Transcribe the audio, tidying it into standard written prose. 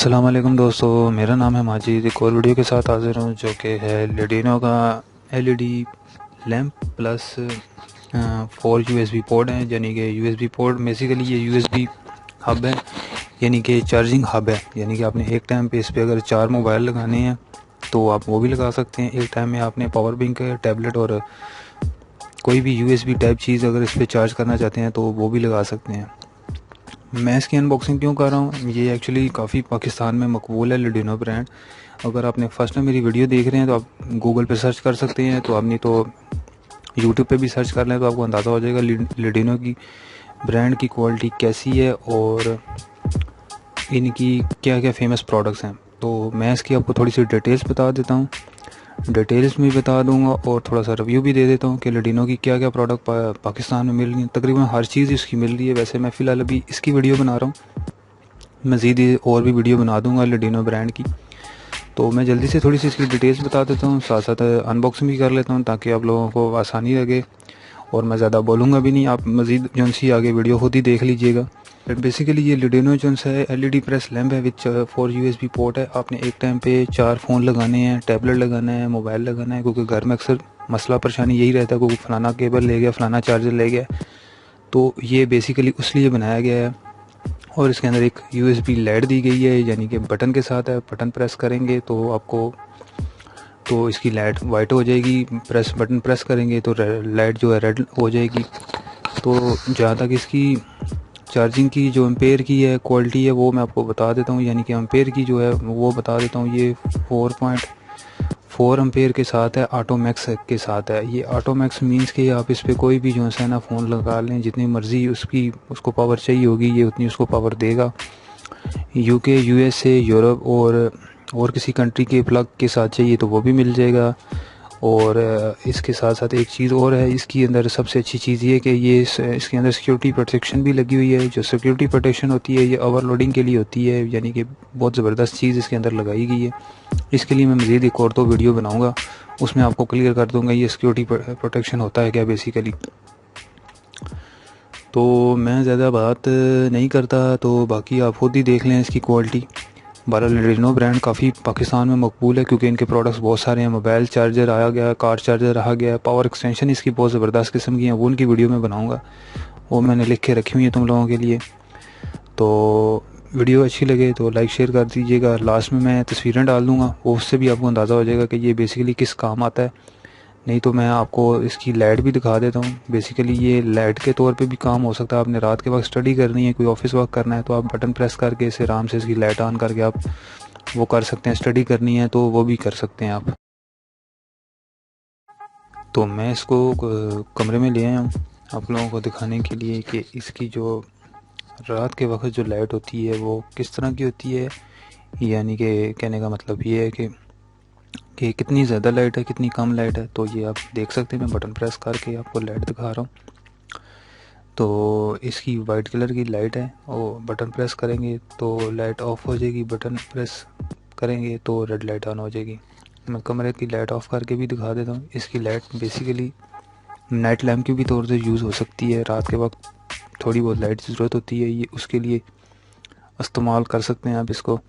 अस्सलाम वालेकुम दोस्तों, मेरा नाम है माजिद। एक और वीडियो के साथ हाज़िर हूँ जो कि है लेडिनो का LED lamp plus 4 USB port हैं। यानी कि यूएसबी पोर्ट बेसिकली ये यूएसबी हब है, यानी कि चार्जिंग हब है। यानी कि आपने एक टाइम पे इस पे अगर 4 मोबाइल लगाने हैं तो आप वो भी लगा सकते हैं। एक टाइम में आपने पावर बैंक, टैबलेट और कोई भी यूएसबी टाइप चीज़ अगर इस पर चार्ज करना चाहते हैं तो वो भी लगा सकते हैं। मैं इसकी अनबॉक्सिंग क्यों कर रहा हूँ, ये एक्चुअली काफ़ी पाकिस्तान में मकबूल है लेडिनो ब्रांड। अगर आपने फर्स्ट टाइम मेरी वीडियो देख रहे हैं तो आप गूगल पे सर्च कर सकते हैं, तो आप नहीं तो यूट्यूब पे भी सर्च कर लें तो आपको अंदाज़ा हो जाएगा लेडिनो की ब्रांड की क्वालिटी कैसी है और इनकी क्या क्या फेमस प्रोडक्ट्स हैं। तो मैं इसकी आपको थोड़ी सी डिटेल्स बता देता हूँ, डिटेल्स में बता दूंगा और थोड़ा सा रिव्यू भी दे देता हूँ कि लेडिनो की क्या क्या प्रोडक्ट पाकिस्तान में मिल रही है। तकरीबन हर चीज़ इसकी मिल रही है। वैसे मैं फ़िलहाल अभी इसकी वीडियो बना रहा हूँ, मज़ीद और भी वीडियो बना दूंगा लेडिनो ब्रांड की। तो मैं जल्दी से थोड़ी सी इसकी डिटेल्स बता देता हूँ, साथ साथ अनबॉक्सिंग भी कर लेता हूँ ताकि आप लोगों को आसानी लगे और मैं ज़्यादा बोलूँगा भी नहीं, आप मज़ीद जो सी आगे वीडियो खुद ही देख लीजिएगा। बेसिकली ये लेडिनो जो है एलईडी प्रेस लैंप है विच 4 यूएसबी पोर्ट है। आपने एक टाइम पे 4 फ़ोन लगाने हैं, टैबलेट लगाना है, मोबाइल लगाना है, क्योंकि घर में अक्सर मसला परेशानी यही रहता है क्योंकि फलाना केबल ले गया, फलाना चार्जर ले गया। तो ये बेसिकली उस लिए बनाया गया है। और इसके अंदर एक यूएसबी लाइट दी गई है, यानी कि बटन के साथ है। बटन प्रेस करेंगे तो आपको तो इसकी लाइट वाइट हो जाएगी, बटन प्रेस करेंगे तो लाइट जो है रेड हो जाएगी। तो जहाँ तक इसकी चार्जिंग की जो एम्पेयर की है क्वालिटी है वो मैं आपको बता देता हूँ, यानी कि एम्पेयर की जो है वो बता देता हूँ। ये 4.4 एम्पेयर के साथ है, ऑटो मैक्स के साथ है। ये ऑटो मैक्स मीन्स कि आप इस पर कोई भी जो है ना फ़ोन लगा लें, जितनी मर्ज़ी उसको पावर चाहिए होगी ये उतनी उसको पावर देगा। यूके, यूएसए, यूरोप और किसी कंट्री के प्लग के साथ चाहिए तो वो भी मिल जाएगा। और इसके साथ साथ एक चीज़ और है इसकी अंदर, सबसे अच्छी चीज़ ये कि ये इसके अंदर सिक्योरिटी प्रोटेक्शन भी लगी हुई है। जो सिक्योरिटी प्रोटेक्शन होती है ये ओवरलोडिंग के लिए होती है, यानी कि बहुत ज़बरदस्त चीज़ इसके अंदर लगाई गई है। इसके लिए मैं मज़ीद एक और 2 वीडियो बनाऊँगा, उसमें आपको क्लियर कर दूँगा ये सिक्योरिटी प्रोटेक्शन होता है क्या बेसिकली। तो मैं ज़्यादा बात नहीं करता, तो बाकी आप खुद ही देख लें इसकी क्वालिटी। बहरहाल लेडिनो ब्रांड काफ़ी पाकिस्तान में मकबूल है क्योंकि इनके प्रोडक्ट्स बहुत सारे हैं। मोबाइल चार्जर आ गया, कार चार्जर आ गया, पावर एक्सटेंशन इसकी बहुत ज़बरदस्त किस्म की हैं, वो उनकी वीडियो में बनाऊंगा, वो मैंने लिख के रखी हुई है तुम लोगों के लिए। तो वीडियो अच्छी लगे तो लाइक शेयर कर दीजिएगा। लास्ट में मैं तस्वीरें डाल दूँगा, उससे भी आपको अंदाज़ा हो जाएगा कि ये बेसिकली किस काम आता है। नहीं तो मैं आपको इसकी लाइट भी दिखा देता हूँ। बेसिकली ये लाइट के तौर पे भी काम हो सकता है। आपने रात के वक्त स्टडी करनी है, कोई ऑफिस वर्क करना है, तो आप बटन प्रेस करके इसे आराम से इसकी लाइट ऑन करके आप वो कर सकते हैं। स्टडी करनी है तो वो भी कर सकते हैं आप। तो मैं इसको कमरे में ले आया हूँ आप लोगों को दिखाने के लिए कि इसकी जो रात के वक्त जो लाइट होती है वो किस तरह की होती है। यानी कि कहने का मतलब ये है कि कितनी ज़्यादा लाइट है, कितनी कम लाइट है। तो ये आप देख सकते हैं, मैं बटन प्रेस करके आपको लाइट दिखा रहा हूँ। तो इसकी वाइट कलर की लाइट है और बटन प्रेस करेंगे तो लाइट ऑफ हो जाएगी, बटन प्रेस करेंगे तो रेड लाइट ऑन हो जाएगी। मैं कमरे की लाइट ऑफ करके भी दिखा देता हूँ। इसकी लाइट बेसिकली नाइट लैम्प की भी तौर से यूज़ हो सकती है। रात के वक्त थोड़ी बहुत लाइट की ज़रूरत होती है, ये उसके लिए इस्तेमाल कर सकते हैं आप इसको।